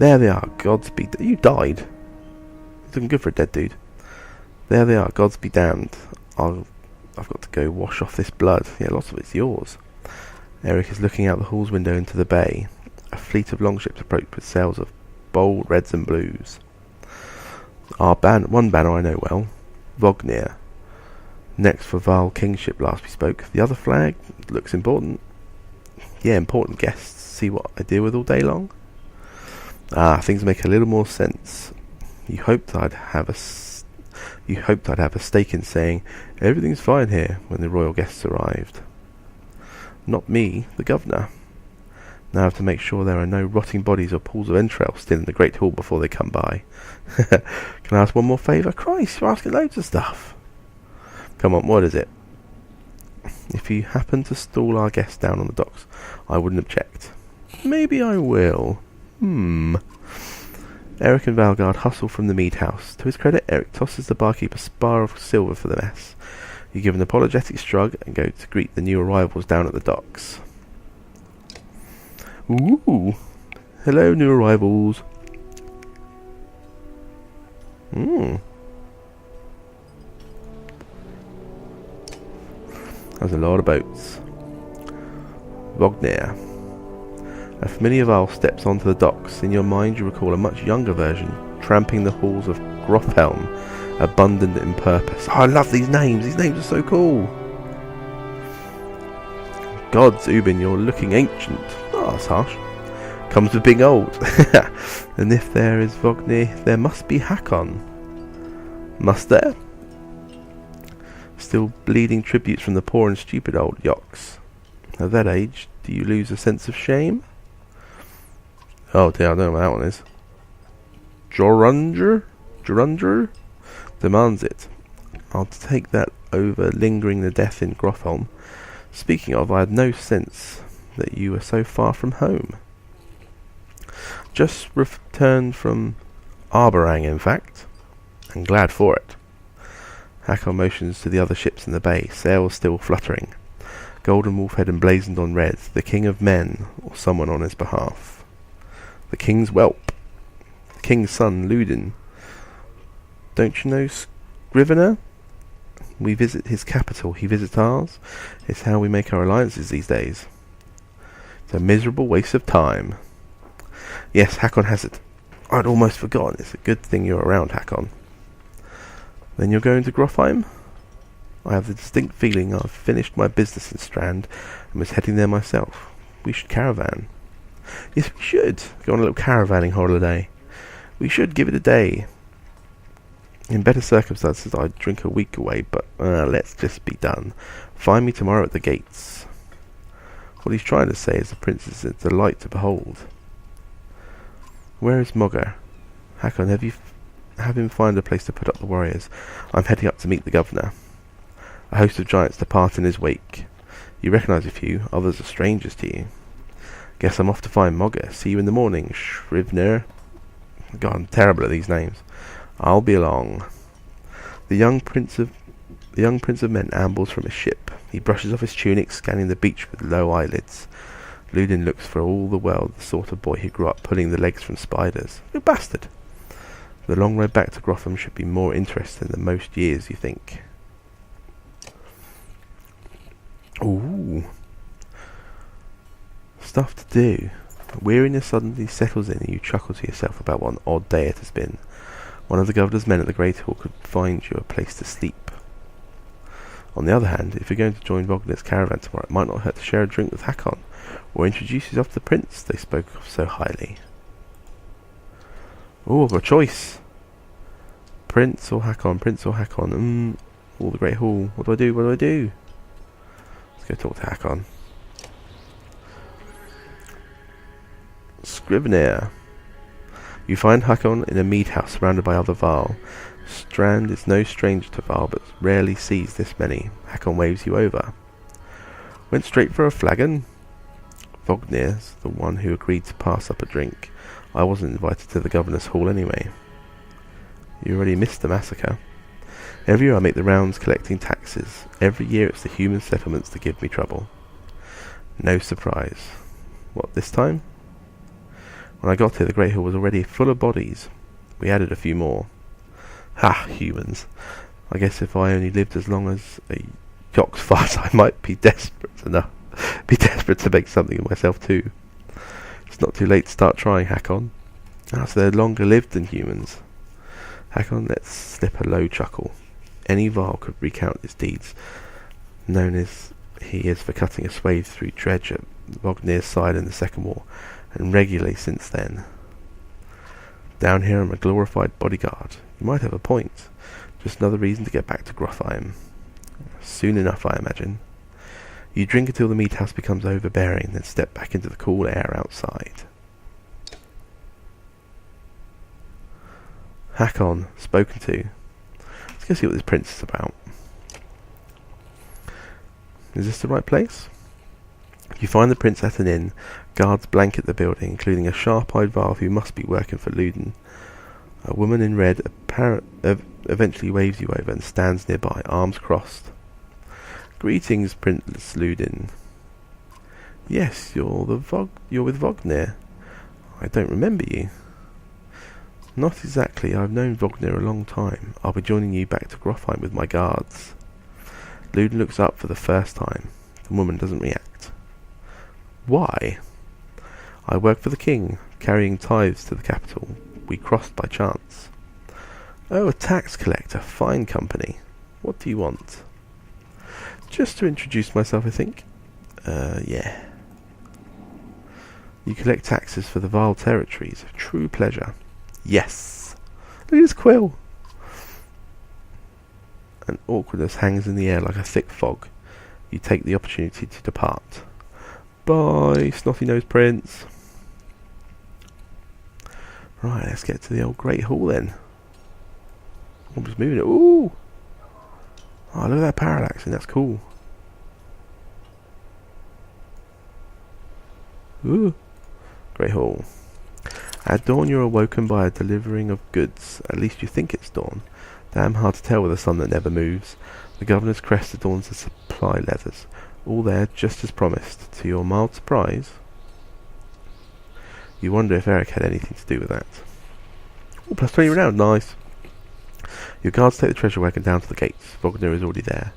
There they are, gods be... You died. It's looking good for a dead dude. There they are, gods be damned. I've got to go wash off this blood. Yeah, lots of it's yours. Eric is looking out the hall's window into the bay. A fleet of longships approach with sails of bold reds and blues. One banner I know well, Vognir. Next for Val Kingship last we spoke. The other flag looks important. Yeah, important guests. See what I deal with all day long? Things make a little more sense. You hoped I'd have a stake in saying, everything's fine here, when the royal guests arrived. Not me, the governor. Now I have to make sure there are no rotting bodies or pools of entrails still in the Great Hall before they come by. Can I ask one more favour? Christ, you're asking loads of stuff. Come on, what is it? If you happen to stall our guests down on the docks, I wouldn't object. Maybe I will. Eric and Valgard hustle from the mead house. To his credit, Eric tosses the barkeep a spar of silver for the mess. You give an apologetic shrug and go to greet the new arrivals down at the docks. Ooh! Hello, new arrivals. There's a lot of boats. Vognir. A familiar Val steps onto the docks. In your mind you recall a much younger version, tramping the halls of Grofhelm, abundant in purpose. Oh, I love these names. These names are so cool. Gods, Ubin, you're looking ancient. Oh, that's harsh. Comes with being old. And if there is Vognir, there must be Hakon. Must there? Still bleeding tributes from the poor and stupid old yokes. At that age, do you lose a sense of shame? Oh dear, I don't know what that one is. Jorundr demands it. I'll take that over lingering the death in Grofhelm. Speaking of, I had no sense that you were so far from home. Just returned from Arborang, in fact, and glad for it. Hakon motions to the other ships in the bay, sails still fluttering. Golden Wolfhead emblazoned on red, the king of men, or someone on his behalf. The king's whelp. The king's son, Ludin. Don't you know Scrivener? We visit his capital, he visits ours. It's how we make our alliances these days. It's a miserable waste of time. Yes, Hakon has it. I'd almost forgotten. It's a good thing you're around, Hakon. Then you're going to Grofheim? I have the distinct feeling I've finished my business in Strand and was heading there myself. We should caravan. Yes, we should. Go on a little caravanning holiday. We should give it a day. In better circumstances I'd drink a week away, but let's just be done. Find me tomorrow at the gates. What he's trying to say is the prince is a delight to behold. Where is Mogger? Hakon, have him find a place to put up the warriors. I'm heading up to meet the governor. A host of giants depart in his wake. You recognise a few, others are strangers to you. Guess I'm off to find Mogger. See you in the morning, Shrivner. God, I'm terrible at these names. I'll be along. The young prince of men ambles from his ship. He brushes off his tunic, scanning the beach with low eyelids. Ludin looks for all the world the sort of boy who grew up pulling the legs from spiders. You bastard! The long road back to Grofhelm should be more interesting than most years, you think. Ooh. Stuff to do. Weariness suddenly settles in and you chuckle to yourself about what an odd day it has been. One of the governor's men at the Great Hall could find you a place to sleep. On the other hand, if you're going to join Vognir's caravan tomorrow, it might not hurt to share a drink with Hakon, or introduce yourself to the prince they spoke of so highly. Oh, I've got a choice. Prince or Hakon, Prince or Hakon. All the Great Hall. What do I do? What do I do? Let's go talk to Hakon. Scrivener. You find Hakon in a mead house surrounded by other Varl. Strand is no stranger to Varl, but rarely sees this many. Hakon waves you over. Went straight for a flagon? Vognir's the one who agreed to pass up a drink. I wasn't invited to the governor's hall anyway. You already missed the massacre. Every year I make the rounds collecting taxes. Every year it's the human settlements that give me trouble. No surprise. What, this time? When I got here, the Great Hall was already full of bodies. We added a few more. Ha, humans. I guess if I only lived as long as a Yox fart, I might be desperate to make something of myself too. It's not too late to start trying, Hakon. So they're longer lived than humans. Hakon lets slip a low chuckle. Any Varl could recount his deeds, known as he is for cutting a swathe through dredge at Vognir's side in the Second War, and regularly since then. Down here I'm a glorified bodyguard. You might have a point. Just another reason to get back to Grottheim. Soon enough, I imagine. You drink until the meat house becomes overbearing, then step back into the cool air outside. Hakon, spoken to. Let's go see what this prince is about. Is this the right place? You find the prince at an inn. Guards blanket the building, including a sharp-eyed Varl who must be working for Luden. A woman in red eventually waves you over and stands nearby, arms crossed. Greetings, Prince Luden. Yes, you're with Vognir. I don't remember you. Not exactly. I've known Vognir a long time. I'll be joining you back to Grottheim with my guards. Luden looks up for the first time. The woman doesn't react. Why? I work for the king, carrying tithes to the capital. We crossed by chance. Oh, a tax collector. Fine company. What do you want? Just to introduce myself, I think. Yeah. You collect taxes for the Varl territories. True pleasure. Yes. Look at this quill. An awkwardness hangs in the air like a thick fog. You take the opportunity to depart. Bye, snotty-nosed prince. Right, let's get to the old Great Hall then. I'm just moving it. Ooh! Oh, look at that parallaxing. That's cool. Ooh. Great Hall. At dawn you're awoken by a delivering of goods. At least you think it's dawn. Damn hard to tell with a sun that never moves. The governor's crest adorns the supply letters. All there, just as promised. To your mild surprise, you wonder if Eric had anything to do with that. Oh, plus 20 renown. Nice. Your guards take the treasure wagon down to the gates. Vognir is already there.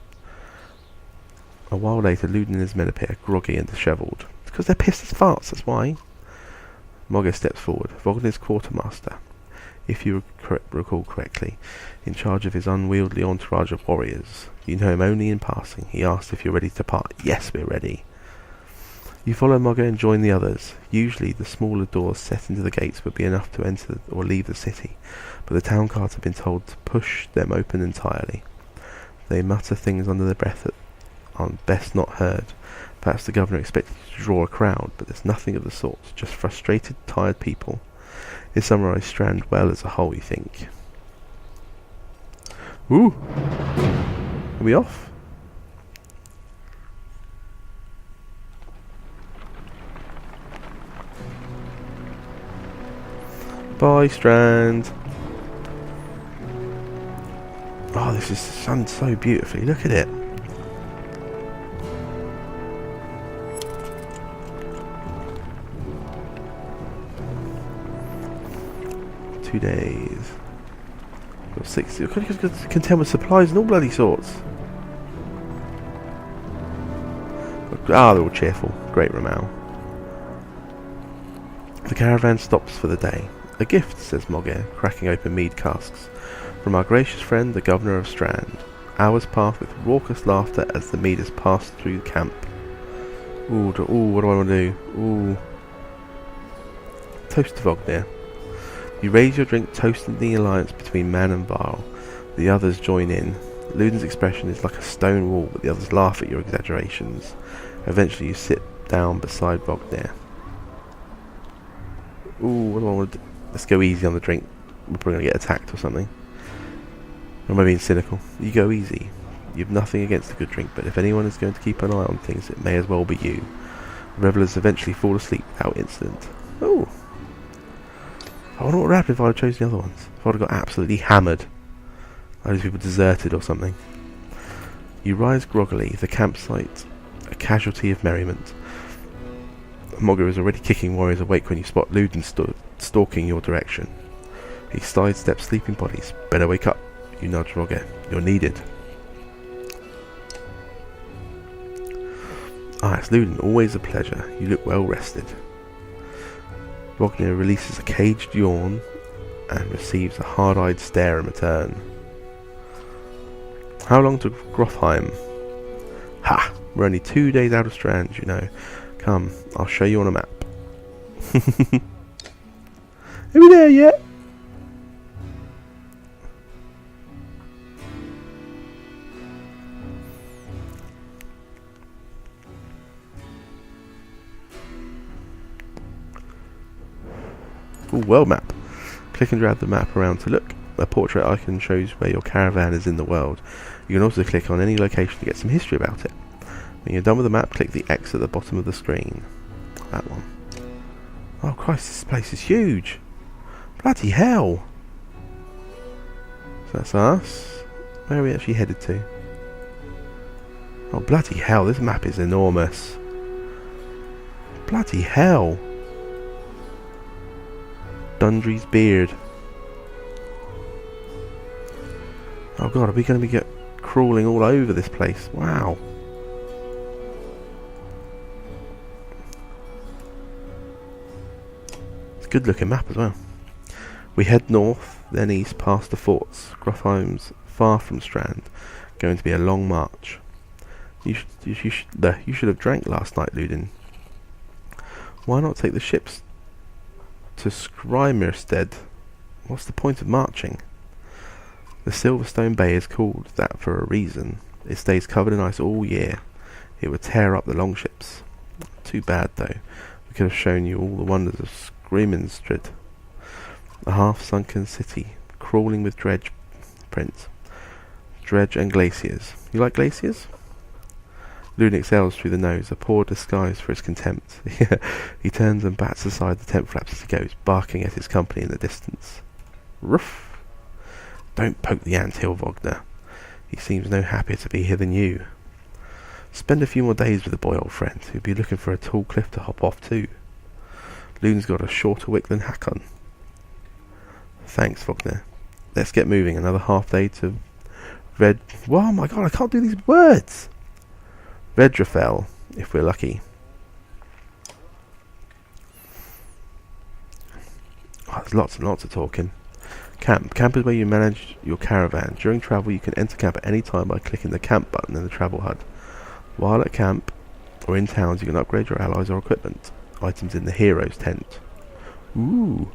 A while later, Luden and his men appear, groggy and dishevelled. It's because they're pissed as farts, that's why. Mogge steps forward. Vognir's quartermaster, if you recall correctly, in charge of his unwieldy entourage of warriors. You know him only in passing. He asks if you're ready to part. Yes, we're ready. You follow Mogge and join the others. Usually the smaller doors set into the gates would be enough to enter or leave the city, but the town guards have been told to push them open entirely. They mutter things under their breath that are best not heard. Perhaps the governor expected to draw a crowd, but there's nothing of the sort. Just frustrated, tired people. They summarise Strand well as a whole, you think. Ooh! Are we off? Bye, Strand. Oh, this is done so beautifully. Look at it. Two days. Got 60. Content with supplies and all bloody sorts. Ah, they're all cheerful. Great Ramal. The caravan stops for the day. A gift, says Mogge, cracking open mead casks. From our gracious friend, the governor of Strand. Hours pass with raucous laughter as the mead is passed through the camp. Ooh, what do I want to do? Ooh. Toast to Vognir. You raise your drink, toasting the alliance between man and Varl. The others join in. Luden's expression is like a stone wall, but the others laugh at your exaggerations. Eventually you sit down beside Vognir. Ooh, what do I want to do? Let's go easy on the drink. We're probably going to get attacked or something. Or am I being cynical? You go easy. You've nothing against a good drink, but if anyone is going to keep an eye on things, it may as well be you. The revellers eventually fall asleep without incident. Ooh. I wonder what would happen if I had chosen the other ones. If I'd have got absolutely hammered. Like these people deserted or something. You rise groggily, the campsite a casualty of merriment. Mogger is already kicking warriors awake when you spot Luden stalking your direction. He sidesteps sleeping bodies. Better wake up. You nudge Mogger. You're needed. Ah, it's Luden. Always a pleasure. You look well rested. Rogner releases a caged yawn and receives a hard-eyed stare in return. How long to Grofheim? Ha! We're only 2 days out of Strand, you know. Come, I'll show you on a map. Are we there yet? Ooh, world map. Click and drag the map around to look. A portrait icon shows where your caravan is in the world. You can also click on any location to get some history about it. When you're done with the map, click the X at the bottom of the screen. That one. Oh Christ, this place is huge! Bloody hell! So that's us. Where are we actually headed to? Oh bloody hell, this map is enormous. Bloody hell! Dundree's Beard. Oh god, are we going to be crawling all over this place? Wow. It's a good looking map as well. We head north, then east past the forts. Grofheim's far from Strand. Going to be a long march. You should have drank last night, Luden. Why not take the ships to Skrymirstead? What's the point of marching? The Silverstone Bay is called that for a reason. It stays covered in ice all year. It would tear up the longships. Too bad though. We could have shown you all the wonders of Skrymirstead. A half-sunken city, crawling with dredge and glaciers. You like glaciers? Luden exhales through the nose, a poor disguise for his contempt. He turns and bats aside the tent flaps as he goes, barking at his company in the distance. Ruff! Don't poke the anthill, Wagner. He seems no happier to be here than you. Spend a few more days with the boy, old friend. He'll be looking for a tall cliff to hop off too. Luden's got a shorter wick than Hakon. Thanks, Wagner. Let's get moving. Another half day to Red... Oh my god, I can't do these words! Vedrafell, if we're lucky. Oh, there's lots and lots of talking. Camp. Camp is where you manage your caravan. During travel, you can enter camp at any time by clicking the camp button in the travel HUD. While at camp or in towns, you can upgrade your allies or equipment. Items in the hero's tent. Ooh.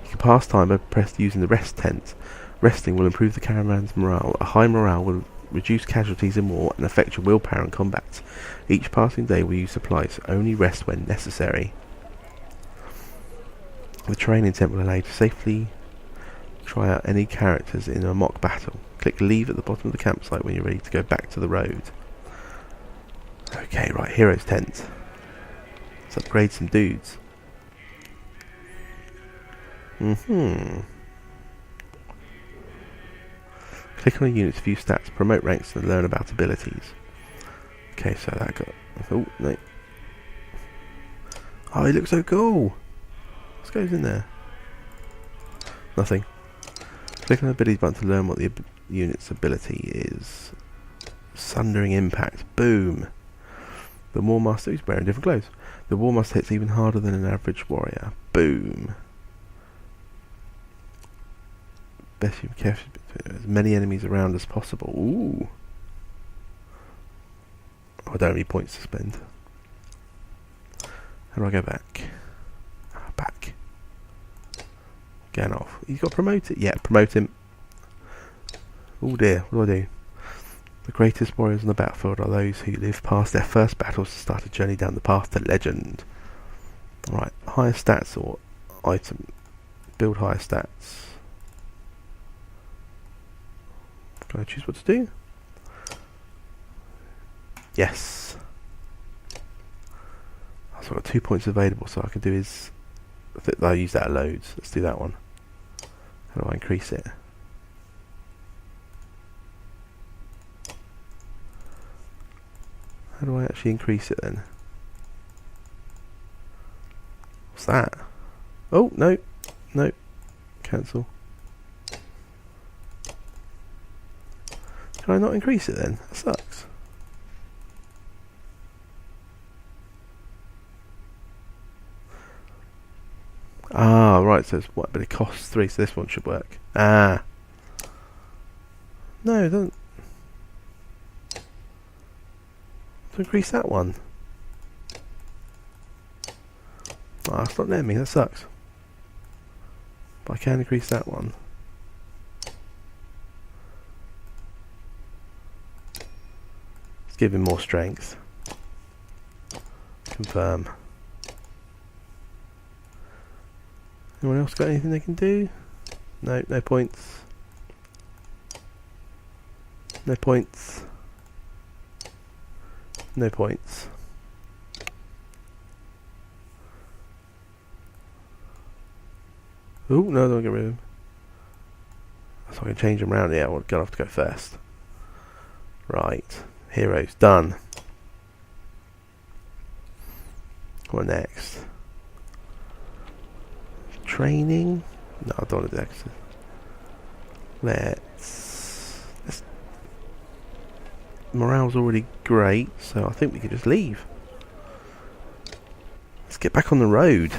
You can pass time by using the rest tent. Resting will improve the caravan's morale. A high morale will reduce casualties in war and affect your willpower in combat. Each passing day will use supplies. Only rest when necessary. The training tent will allow you to safely try out any characters in a mock battle. Click leave at the bottom of the campsite when you're ready to go back to the road. Okay, right, hero's tent. Let's upgrade some dudes. Click on a unit to view stats, promote ranks and learn about abilities. Okay, so that got... Oh, no. Oh, he looks so cool! What goes in there? Nothing. Click on the abilities button to learn what the unit's ability is. Sundering Impact. Boom! The War Master is wearing different clothes. The War Master hits even harder than an average warrior. Boom! Best you can as many enemies around as possible. Ooh! I don't have any points to spend. How do I go back? Back. Getting off. He's got promoted. Yeah, promote him. Oh dear, what do I do? The greatest warriors on the battlefield are those who live past their first battles to start a journey down the path to legend. Right, higher stats or item. Build higher stats. Can I choose what to do? Yes. So I've got 2 points available, so I can do is... I think I'll use that loads. Let's do that one. How do I increase it? How do I actually increase it then? that? Oh, no. No. Cancel. Can I not increase it then? That sucks. Ah, right, so it's what, but it costs 3, so this one should work. Ah. No, it doesn't. To increase that one. Ah, it's not letting me, that sucks. But I can increase that one. Let's give him more strength. Confirm. Anyone else got anything they can do? No, no points. No points. No points. Ooh, no, don't get rid of him. So I can change him around. Yeah, I'm gonna have to go first. Right. Heroes, done. What next? Training? No, I don't want to do that. Let's... Morale's already great, so I think we could just leave. Let's get back on the road.